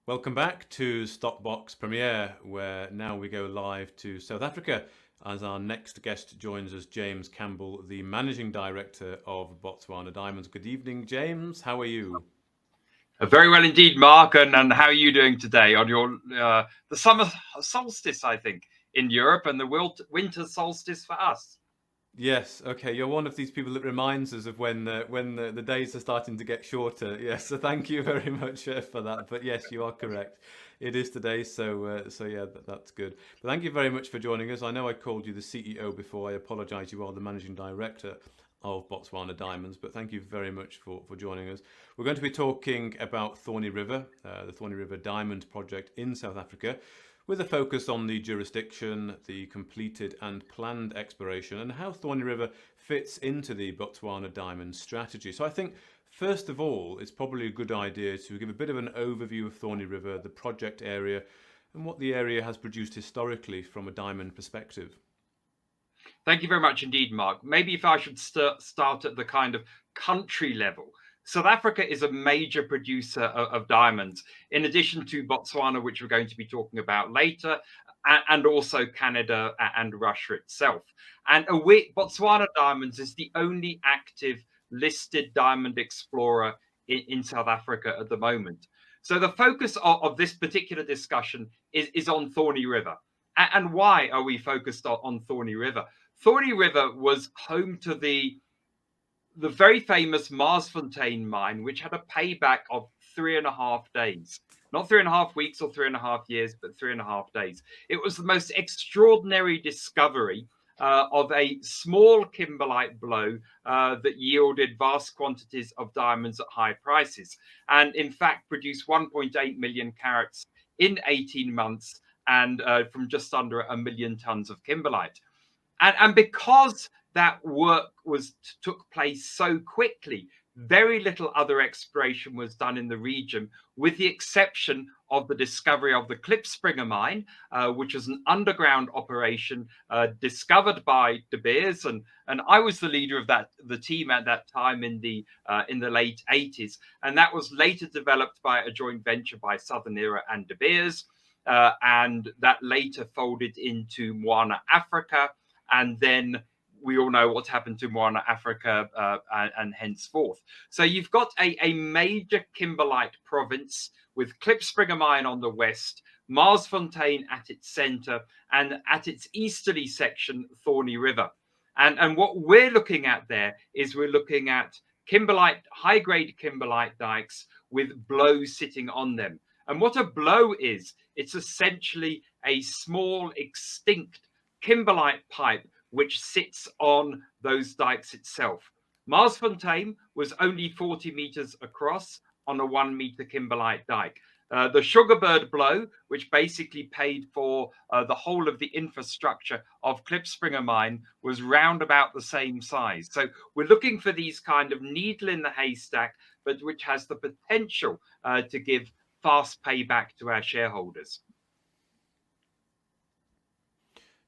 Welcome back to StockBox Premiere, where now we go live to South Africa as our next guest joins us, James Campbell, the Managing Director of Botswana Diamonds. Good evening, James. How are you? Very well indeed, Mark. And how are you doing today on your the summer solstice, I think, in Europe, and the winter solstice for us? Yes, okay. You're one of these people that reminds us of when the days are starting to get shorter. Yes, so thank you very much for that. But yes, you are correct. It is today, so yeah, that's good. But thank you very much for joining us. I know I called you the CEO before. I apologise. You are the managing director of Botswana Diamonds, but thank you very much for joining us. We're going to be talking about Thorny River, the Thorny River Diamond Project in South Africa, with a focus on the jurisdiction, the completed and planned exploration, and how Thorny River fits into the Botswana Diamond strategy. So I think, first of all, it's probably a good idea to give a bit of an overview of Thorny River, the project area, and what the area has produced historically from a diamond perspective. Thank you very much indeed, Mark. Maybe if I should start at the kind of country level. South Africa is a major producer of diamonds, in addition to Botswana, which we're going to be talking about later, and also Canada and Russia itself. And Botswana Diamonds is the only active listed diamond explorer in South Africa at the moment. So the focus of this particular discussion is on Thorny River. And why are we focused on Thorny River? Thorny River was home to the very famous Marsfontein mine, which had a payback of 3.5 days. Not 3.5 weeks or 3.5 years, but 3.5 days. It was the most extraordinary discovery of a small kimberlite blow that yielded vast quantities of diamonds at high prices, and in fact produced 1.8 million carats in 18 months and from just under 1 million tons of kimberlite. And because that work took place so quickly, very little other exploration was done in the region, with the exception of the discovery of the Klipspringer mine, which was an underground operation discovered by De Beers, and I was the leader of the team at that time in the late 80s, and that was later developed by a joint venture by Southern Era and De Beers, and that later folded into Moana Africa, and then we all know what's happened to Moana Africa and henceforth. So you've got a major kimberlite province with Klipspringer mine on the west, Marsfontein at its center, and at its easterly section, Thorny River. And what we're looking at there is we're looking at kimberlite, high-grade kimberlite dikes with blows sitting on them. And what a blow is, it's essentially a small extinct kimberlite pipe which sits on those dikes itself. Marsfontein was only 40 meters across on a 1 meter kimberlite dike. The Sugarbird blow, which basically paid for the whole of the infrastructure of Klipspringer mine, was round about the same size. So we're looking for these kind of needle in the haystack, but which has the potential to give fast payback to our shareholders.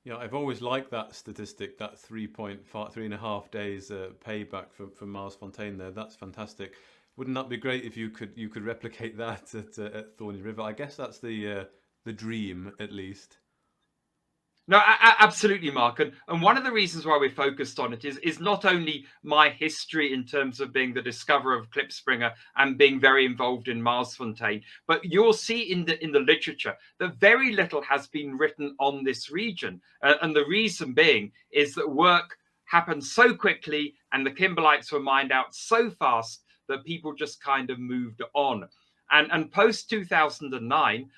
Yeah, I've always liked that statistic, that 3.5 days payback from Marsfontein there. That's fantastic. Wouldn't that be great if you could replicate that at Thorny River? I guess that's the dream, at least. No, absolutely, Mark. And one of the reasons why we're focused on it is not only my history in terms of being the discoverer of Klipspringer and being very involved in Marsfontein, but you'll see in the literature that very little has been written on this region. And the reason being is that work happened so quickly and the kimberlites were mined out so fast that people just kind of moved on. And post 2009,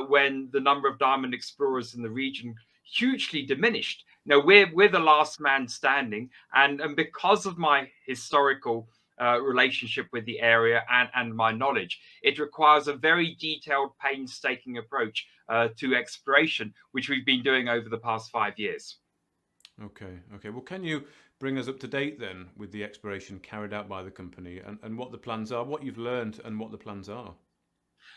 when the number of diamond explorers in the region hugely diminished. Now we're the last man standing, and because of my historical relationship with the area and my knowledge, it requires a very detailed, painstaking approach to exploration, which we've been doing over the past 5 years. Okay. Well, can you bring us up to date then with the exploration carried out by the company and what the plans are, what you've learned and what the plans are?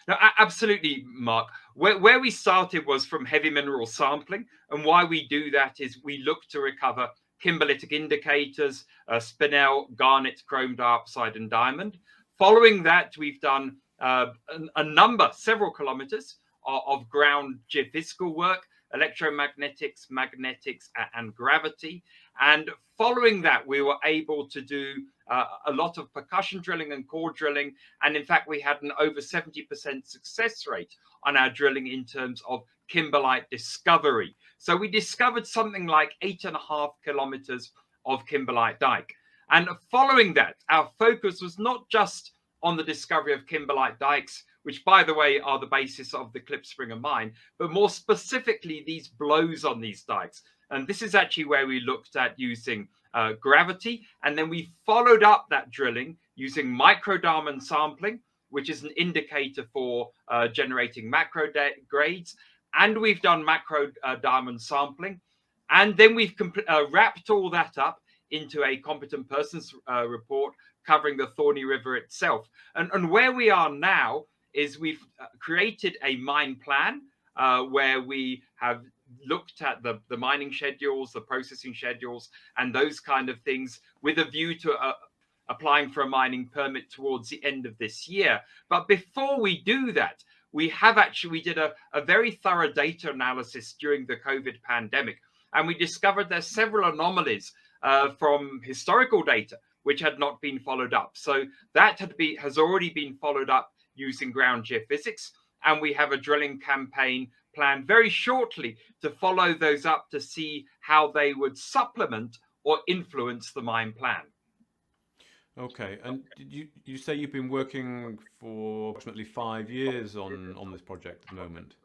No, absolutely, Mark. Where we started was from heavy mineral sampling. And why we do that is we look to recover kimberlitic indicators, spinel, garnet, chrome dioxide, and diamond. Following that, we've done several kilometers of ground geophysical work, electromagnetics, magnetics, and gravity. And following that, we were able to do a lot of percussion drilling and core drilling. And in fact, we had an over 70% success rate on our drilling in terms of kimberlite discovery. So we discovered something like 8.5 kilometers of kimberlite dike. And following that, our focus was not just on the discovery of kimberlite dikes, which, by the way, are the basis of the Klipspringer mine, but more specifically, these blows on these dikes. And this is actually where we looked at using gravity. And then we followed up that drilling using microdiamond sampling, which is an indicator for generating macro grades. And we've done macro diamond sampling. And then we've wrapped all that up into a competent persons report covering the Thorney River itself. And where we are now is we've created a mine plan where we have looked at the mining schedules, the processing schedules, and those kind of things with a view to applying for a mining permit towards the end of this year. But before we do that, we did a very thorough data analysis during the COVID pandemic, and we discovered there's several anomalies from historical data which had not been followed up. So that has already been followed up using ground geophysics, and we have a drilling campaign planned very shortly to follow those up to see how they would supplement or influence the mine plan. Okay, and did you say you've been working for approximately 5 years on this project at the moment?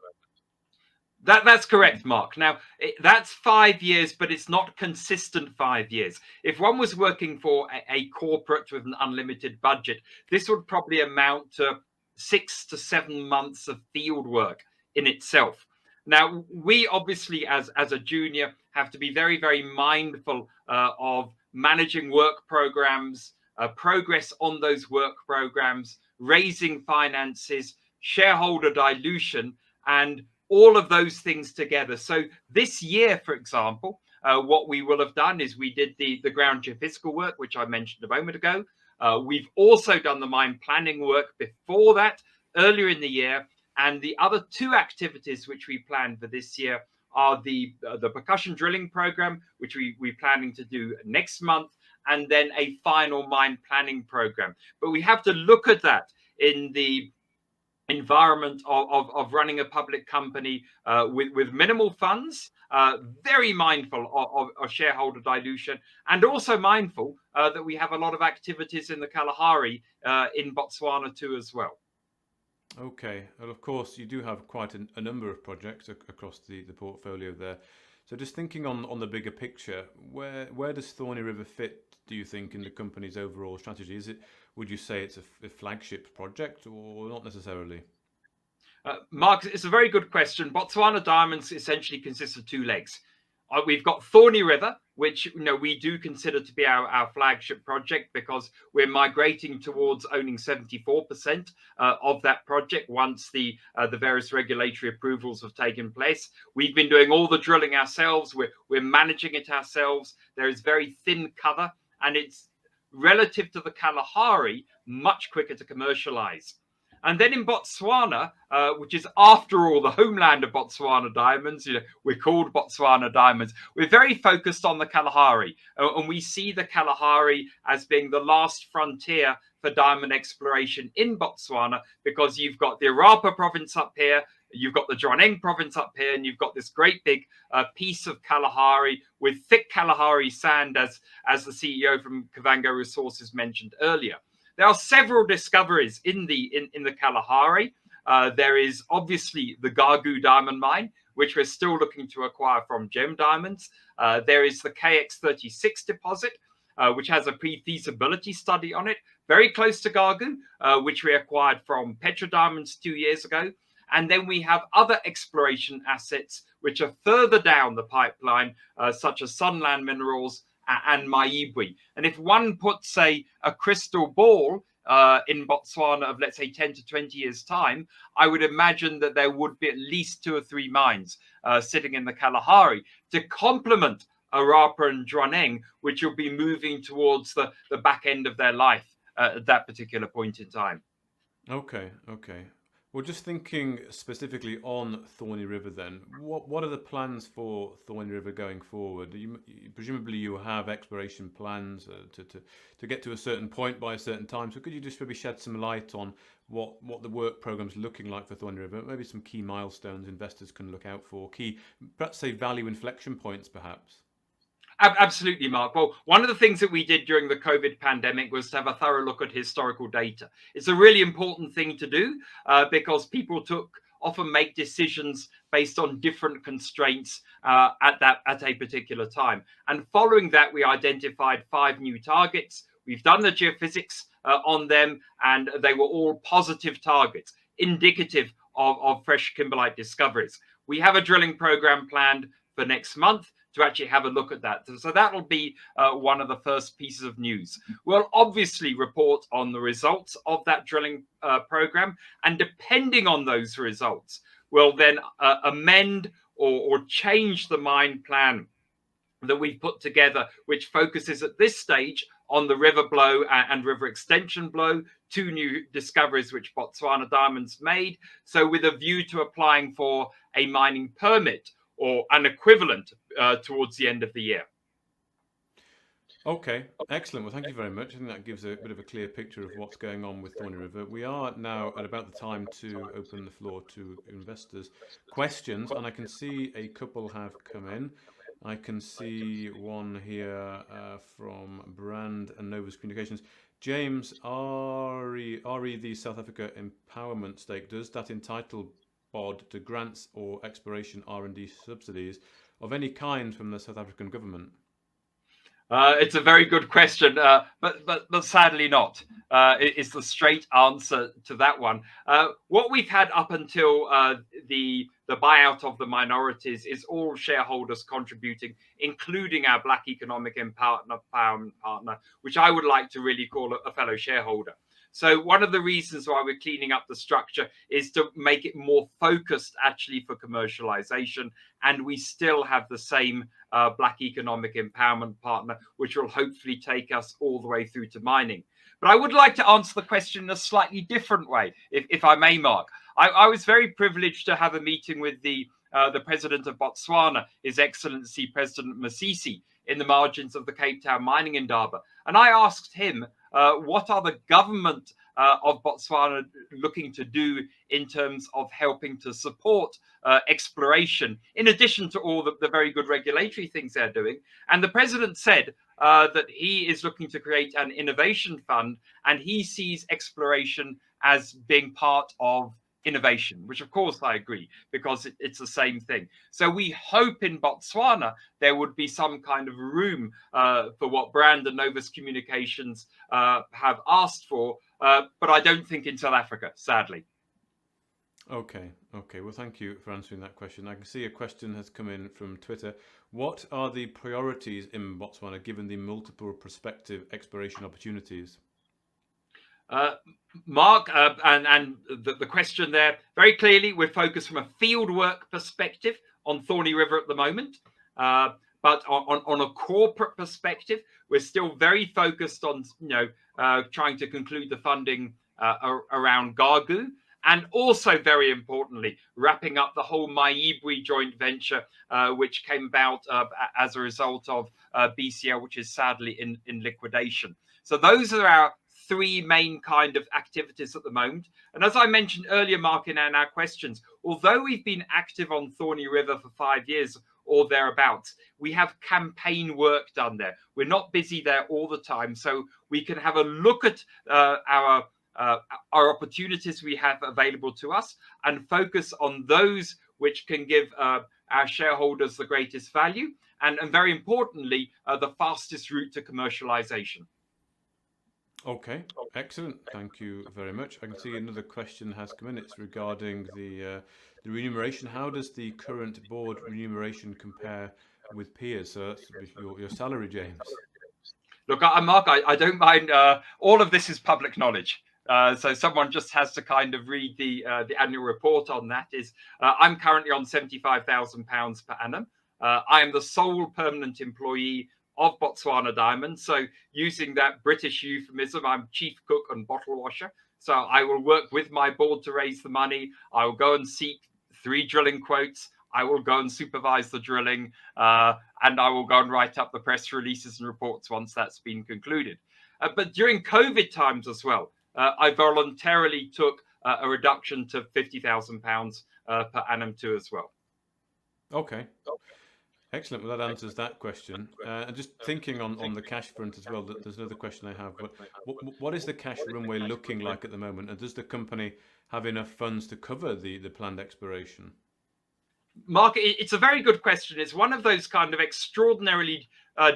That's correct, Mark. Now, that's 5 years, but it's not consistent 5 years. If one was working for a corporate with an unlimited budget, this would probably amount to 6 to 7 months of field work in itself. Now, we obviously, as a junior, have to be very, very mindful of managing work programs, progress on those work programs, raising finances, shareholder dilution, and all of those things together. So this year, for example, what we will have done is we did the ground geophysical work, which I mentioned a moment ago. We've also done the mine planning work before that, earlier in the year. And the other two activities which we planned for this year are the percussion drilling program, which we're planning to do next month, and then a final mine planning program. But we have to look at that in the environment of running a public company with minimal funds, very mindful of shareholder dilution, and also mindful that we have a lot of activities in the Kalahari in Botswana too as well. Okay, well, of course, you do have quite a number of projects across the portfolio there. So just thinking on the bigger picture, where does Thorney River fit, do you think, in the company's overall strategy? Would you say it's a flagship project or not necessarily? Mark, it's a very good question. Botswana Diamonds essentially consists of two legs. We've got Thorney River, which we do consider to be our flagship project because we're migrating towards owning 74% of that project once the various regulatory approvals have taken place. We've been doing all the drilling ourselves. We're managing it ourselves. There is very thin cover, and it's relative to the Kalahari much quicker to commercialize. And then in Botswana, which is after all the homeland of Botswana Diamonds, we're called Botswana Diamonds. We're very focused on the Kalahari, and we see the Kalahari as being the last frontier for diamond exploration in Botswana, because you've got the Orapa province up here, you've got the Droneng province up here, and you've got this great big piece of Kalahari with thick Kalahari sand, as the CEO from Kavango Resources mentioned earlier. There are several discoveries in the Kalahari. There is obviously the Gagu diamond mine, which we're still looking to acquire from Gem Diamonds. There is the KX36 deposit, which has a pre-feasibility study on it, very close to Gagu, which we acquired from Petra Diamonds 2 years ago. And then we have other exploration assets which are further down the pipeline, such as Sunland Minerals and Maibwe. And if one puts a crystal ball in Botswana of, let's say, 10 to 20 years' time, I would imagine that there would be at least 2 or 3 mines sitting in the Kalahari to complement Orapa and Droneng, which will be moving towards the back end of their life at that particular point in time. Okay, okay. Well, just thinking specifically on Thorny River, then, what are the plans for Thorny River going forward? Presumably you have exploration plans to get to a certain point by a certain time. So could you just maybe shed some light on what the work program's looking like for Thorny River? Maybe some key milestones investors can look out for, key, perhaps say value inflection points, perhaps. Absolutely, Mark. Well, one of the things that we did during the COVID pandemic was to have a thorough look at historical data. It's a really important thing to do because people often make decisions based on different constraints at a particular time. And following that, we identified 5 new targets. We've done the geophysics on them, and they were all positive targets, indicative of fresh kimberlite discoveries. We have a drilling program planned for next month to actually have a look at that. So that'll be one of the first pieces of news. We'll obviously report on the results of that drilling program, and depending on those results, we'll then amend or change the mine plan that we've put together, which focuses at this stage on the river blow and river extension blow, 2 new discoveries which Botswana Diamonds made. So with a view to applying for a mining permit or an equivalent towards the end of the year. Okay, excellent. Well, thank you very much. I think that gives a bit of a clear picture of what's going on with Thorny River. We are now at about the time to open the floor to investors' questions, and I can see a couple have come in. I can see one here from Brand and Novus Communications. James, RE the South Africa empowerment stake, does that entitle BOD to grants or exploration R&D subsidies of any kind from the South African government? It's a very good question, but sadly not. Is the straight answer to that one. What we've had up until the buyout of the minorities is all shareholders contributing, including our Black Economic Empowerment partner, which I would like to really call a fellow shareholder. So one of the reasons why we're cleaning up the structure is to make it more focused actually for commercialization. And we still have the same Black Economic Empowerment partner, which will hopefully take us all the way through to mining. But I would like to answer the question in a slightly different way, if I may, Mark. I was very privileged to have a meeting with the president of Botswana, His Excellency President Masisi, in the margins of the Cape Town mining indaba. And I asked him, what are the government of Botswana looking to do in terms of helping to support exploration, in addition to all the very good regulatory things they're doing? And the president said that he is looking to create an innovation fund, and he sees exploration as being part of innovation, which of course I agree, because it's the same thing. So we hope in Botswana there would be some kind of room for what Brand and Novus Communications have asked for, but I don't think in South Africa, sadly. Okay. Well, thank you for answering that question. I can see a question has come in from Twitter. What are the priorities in Botswana given the multiple prospective exploration opportunities? Mark, and the question there, very clearly, we're focused from a fieldwork perspective on Thorny River at the moment. But on a corporate perspective, we're still very focused on, trying to conclude the funding around Gagu. And also, very importantly, wrapping up the whole Maibwe joint venture, which came about as a result of BCL, which is sadly in liquidation. So those are our 3 main kind of activities at the moment. And as I mentioned earlier, Mark, in our questions, although we've been active on Thorny River for 5 years or thereabouts, we have campaign work done there. We're not busy there all the time. So we can have a look at our opportunities we have available to us and focus on those which can give our shareholders the greatest value and very importantly, the fastest route to commercialization. Okay, excellent. Thank you very much. I can see another question has come in. It's regarding the remuneration. How does the current board remuneration compare with peers? So that's your salary, James. Look, Mark, I don't mind. All of this is public knowledge. So someone just has to kind of read the annual report on that. I'm currently on £75,000 per annum. I am the sole permanent employee of Botswana Diamonds. So using that British euphemism, I'm chief cook and bottle washer. So I will work with my board to raise the money. I will go and seek 3 drilling quotes. I will go and supervise the drilling, and I will go and write up the press releases and reports once that's been concluded. But during COVID times as well, I voluntarily took a reduction to £50,000 per annum too as well. Okay. Excellent. Well, that answers that question. And just thinking on the cash front as well, there's another question I have. What is the cash runway looking like at the moment? And does the company have enough funds to cover the planned exploration? Mark, it's a very good question. It's one of those kind of extraordinarily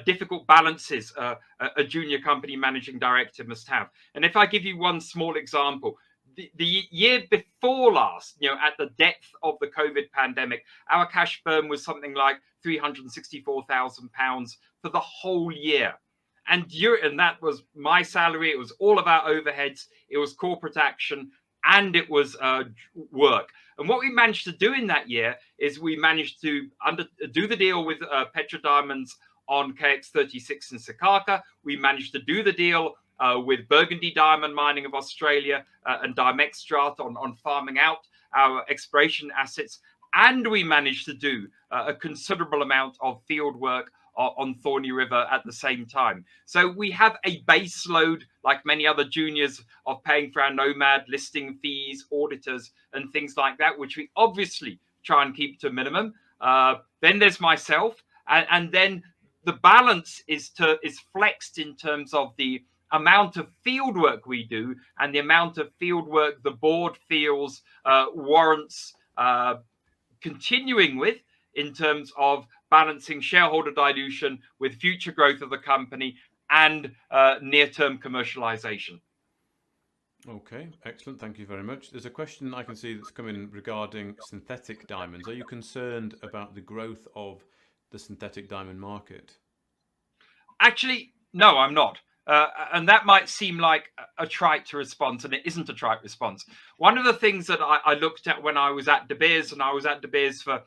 difficult balances a junior company managing director must have. And if I give you one small example, the year before last, at the depth of the COVID pandemic, our cash burn was something like £364,000 for the whole year. And that was my salary. It was all of our overheads. It was corporate action, and it was work. And what we managed to do in that year is we managed to do the deal with Petra Diamonds on KX36 in Sakaka. We managed to do the deal with Burgundy Diamond Mining of Australia and Dimextrat on farming out our exploration assets. And we managed to do a considerable amount of field work on Thorney River at the same time. So we have a base load, like many other juniors, of paying for our nomad listing fees, auditors, and things like that, which we obviously try and keep to a minimum. Then there's myself, and then the balance is flexed in terms of the amount of field work we do and the amount of field work the board feels warrants continuing with, in terms of balancing shareholder dilution with future growth of the company and near-term commercialization. Okay, excellent. Thank you very much. There's a question I can see that's come in regarding synthetic diamonds. Are you concerned about the growth of the synthetic diamond market? Actually, no, I'm not. And that might seem like a trite response, and it isn't a trite response. One of the things that I looked at when I was at De Beers, and I was at De Beers for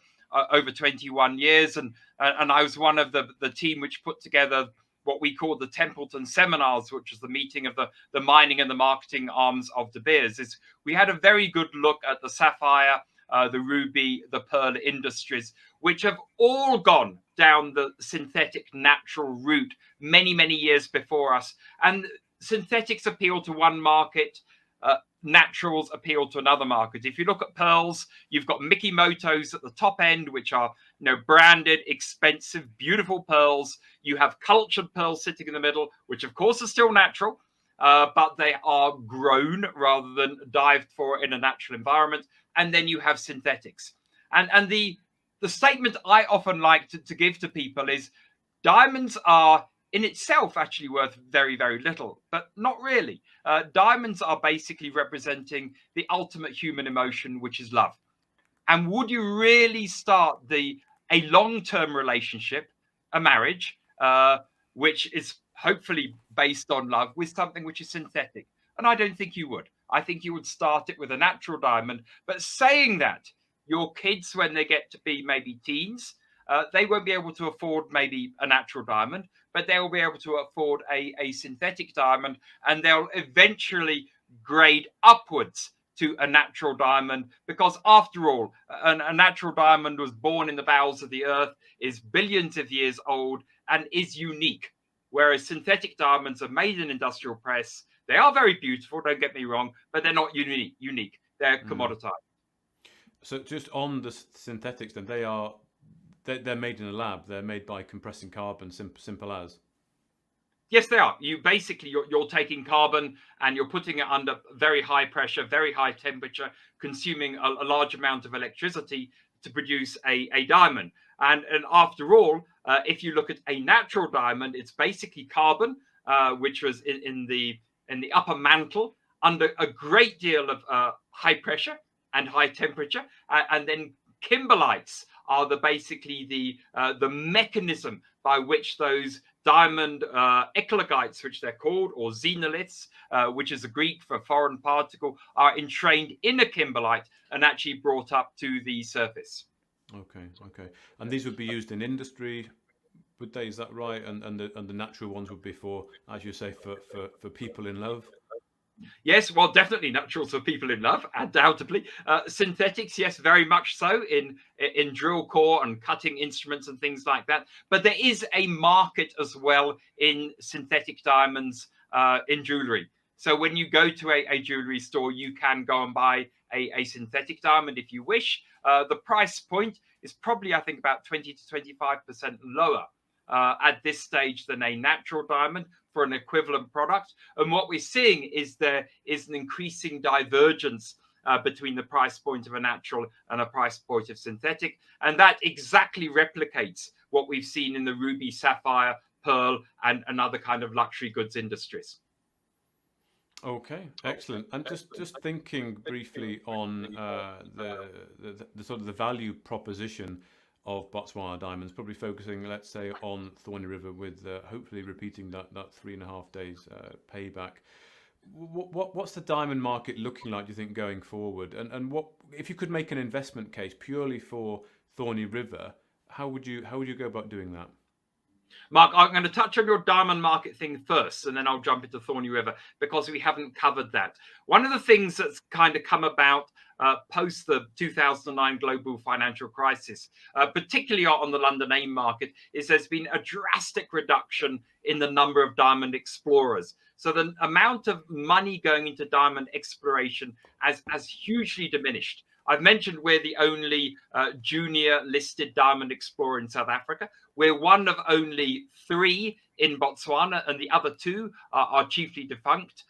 over 21 years, and I was one of the team which put together what we called the Templeton Seminars, which was the meeting of the mining and the marketing arms of De Beers. Is we had a very good look at the sapphire, the ruby, the pearl industries, which have all gone down the synthetic natural route many, many years before us. And synthetics appeal to one market, naturals appeal to another market. If you look at pearls, you've got Mikimoto's at the top end, which are branded, expensive, beautiful pearls. You have cultured pearls sitting in the middle, which of course are still natural, but they are grown rather than dived for in a natural environment. And then you have synthetics. And the statement I often like to give to people is diamonds are in itself actually worth very, very little, but not really. Diamonds are basically representing the ultimate human emotion, which is love. And would you really start a long-term relationship, a marriage, which is hopefully based on love, with something which is synthetic? And I don't think you would. I think you would start it with a natural diamond. But saying that, your kids, when they get to be maybe teens, they won't be able to afford maybe a natural diamond, but they'll be able to afford a synthetic diamond, and they'll eventually grade upwards to a natural diamond, because after all, a natural diamond was born in the bowels of the earth, is billions of years old, and is unique. Whereas synthetic diamonds are made in industrial press. They are very beautiful, don't get me wrong, but they're not unique. They're commoditized. So just on the synthetics, then they're made in a lab. They're made by compressing carbon, simple as. Yes, they are. You basically, you're taking carbon and you're putting it under very high pressure, very high temperature, consuming a large amount of electricity to produce a diamond. And after all, if you look at a natural diamond, it's basically carbon, which was in the upper mantle under a great deal of high pressure and high temperature, and then kimberlites are basically the mechanism by which those diamond eclogites, which they're called, or xenoliths, which is a Greek for foreign particle, are entrained in a kimberlite and actually brought up to the surface. Okay. And these would be used in industry, would they? Is that right? And the natural ones would be for, as you say, for people in love. Yes, well, definitely naturals for people in love, undoubtedly. Synthetics, yes, very much so in drill core and cutting instruments and things like that. But there is a market as well in synthetic diamonds in jewelry. So when you go to a jewelry store, you can go and buy a synthetic diamond if you wish. The price point is probably, I think, about 20 to 25% lower at this stage than a natural diamond for an equivalent product. And what we're seeing is there is an increasing divergence between the price point of a natural and a price point of synthetic. And that exactly replicates what we've seen in the ruby, sapphire, pearl, and other kind of luxury goods industries. Okay, excellent. And just thinking briefly on the sort of the value proposition of Botswana diamonds, probably focusing, let's say, on Thorny River with hopefully repeating that 3.5 days payback. What's the diamond market looking like, do you think, going forward? And what if you could make an investment case purely for Thorny River, how would you go about doing that? Mark, I'm going to touch on your diamond market thing first, and then I'll jump into Thorny River because we haven't covered that. One of the things that's kind of come about post the 2009 global financial crisis, particularly on the London AIM market, is there's been a drastic reduction in the number of diamond explorers. So the amount of money going into diamond exploration has hugely diminished. I've mentioned we're the only junior listed diamond explorer in South Africa. We're one of only 3 in Botswana, and the other 2 are chiefly defunct.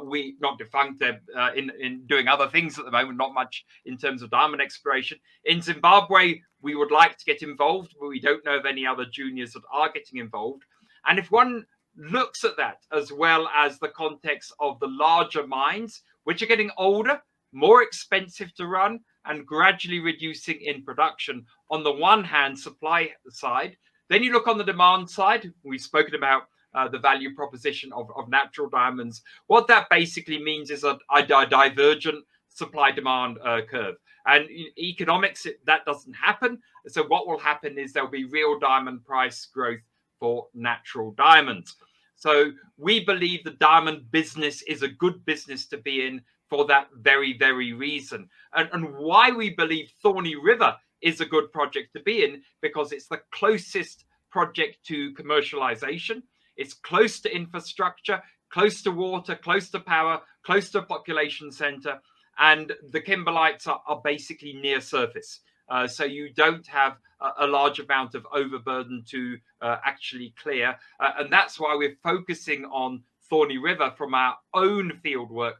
We not defunct; they're in doing other things at the moment. Not much in terms of diamond exploration. In Zimbabwe, we would like to get involved, but we don't know of any other juniors that are getting involved. And if one looks at that as well as the context of the larger mines, which are getting older, more expensive to run, and gradually reducing in production on the one hand supply side, then you look on the demand side. We've spoken about the value proposition of natural diamonds. What that basically means is a divergent supply demand curve, and in economics that doesn't happen. So what will happen is there'll be real diamond price growth for natural diamonds. So we believe the diamond business is a good business to be in for that very, very reason. And why we believe Thorny River is a good project to be in, because it's the closest project to commercialization. It's close to infrastructure, close to water, close to power, close to a population center. And the kimberlites are basically near surface. So you don't have a large amount of overburden to actually clear. And that's why we're focusing on Thorny River from our own fieldwork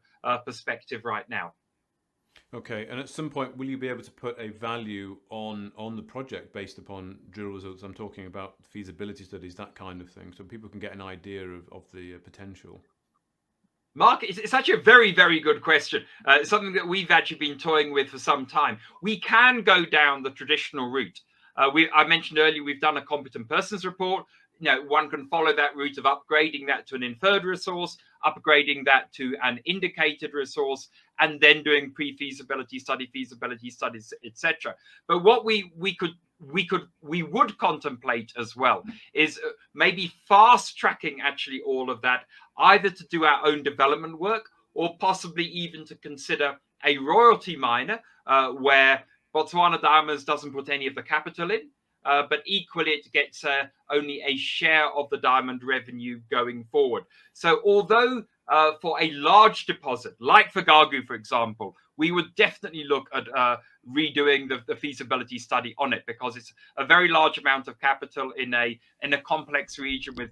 perspective right now. Okay, and at some point, will you be able to put a value on the project based upon drill results? I'm talking about feasibility studies, that kind of thing, so people can get an idea of the potential. Mark, it's actually a very, very good question. It's something that we've actually been toying with for some time. We can go down the traditional route. I mentioned earlier we've done a competent persons report. One can follow that route of upgrading that to an inferred resource, upgrading that to an indicated resource, and then doing pre-feasibility study, feasibility studies, etc. But what we would contemplate as well is maybe fast tracking actually all of that, either to do our own development work or possibly even to consider a royalty miner where Botswana Diamonds doesn't put any of the capital in. But equally, it gets only a share of the diamond revenue going forward. So although for a large deposit, like for Gagu, for example, we would definitely look at redoing the feasibility study on it, because it's a very large amount of capital in a complex region with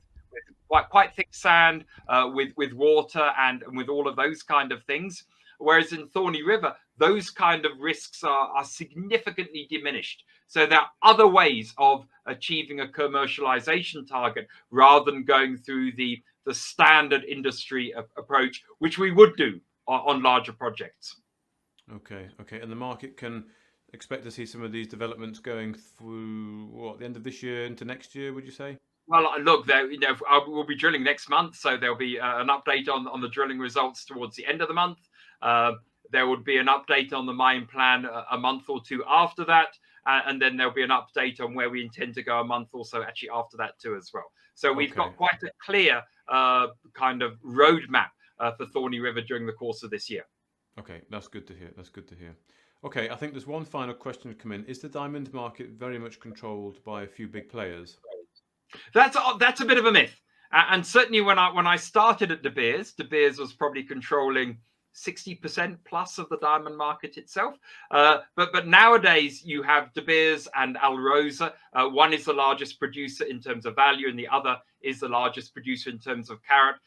quite thick sand, with water and with all of those kind of things. Whereas in Thorny River, those kind of risks are significantly diminished. So there are other ways of achieving a commercialization target rather than going through the standard industry approach, which we would do on larger projects. Okay. And the market can expect to see some of these developments going through the end of this year into next year, would you say? Well, look, we'll be drilling next month, so there'll be an update on the drilling results towards the end of the month. There would be an update on the mine plan a month or 2 after that, and then there'll be an update on where we intend to go a month or so actually after that too as well. So we've got quite a clear kind of roadmap for Thorny River during the course of this year. Okay, that's good to hear. That's good to hear. Okay, I think there's one final question to come in. Is the diamond market very much controlled by a few big players? That's a bit of a myth. And certainly when I started at De Beers was probably controlling 60% plus of the diamond market itself. But nowadays you have De Beers and Alrosa. One is the largest producer in terms of value, and the other is the largest producer in terms of carat.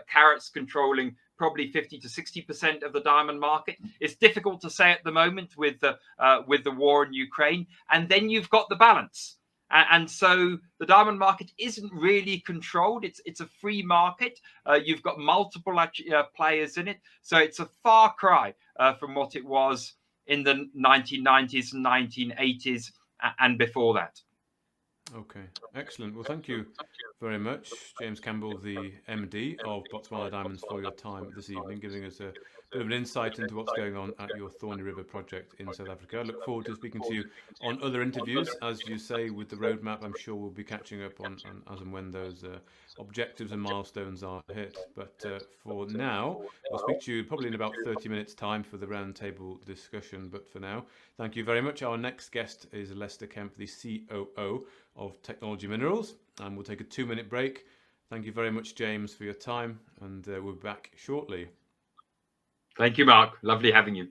Carats controlling probably 50 to 60% of the diamond market. It's difficult to say at the moment with the war in Ukraine. And then you've got the balance. And so the diamond market isn't really controlled. It's a free market. You've got multiple players in it. So it's a far cry from what it was in the 1990s and 1980s and before that. Okay, excellent. Well, thank you very much, James Campbell, the MD of Botswana Diamonds, for your time this evening, giving us a bit of an insight into what's going on at your Thorny River project in South Africa. I look forward to speaking to you on other interviews. As you say, with the roadmap, I'm sure we'll be catching up on as and when those objectives and milestones are hit. But for now, I'll speak to you probably in about 30 minutes' time for the roundtable discussion. But for now, thank you very much. Our next guest is Lester Kemp, the COO of Technology Minerals, and we'll take a 2-minute break. Thank you very much, James, for your time, and we'll be back shortly. Thank you, Mark. Lovely having you.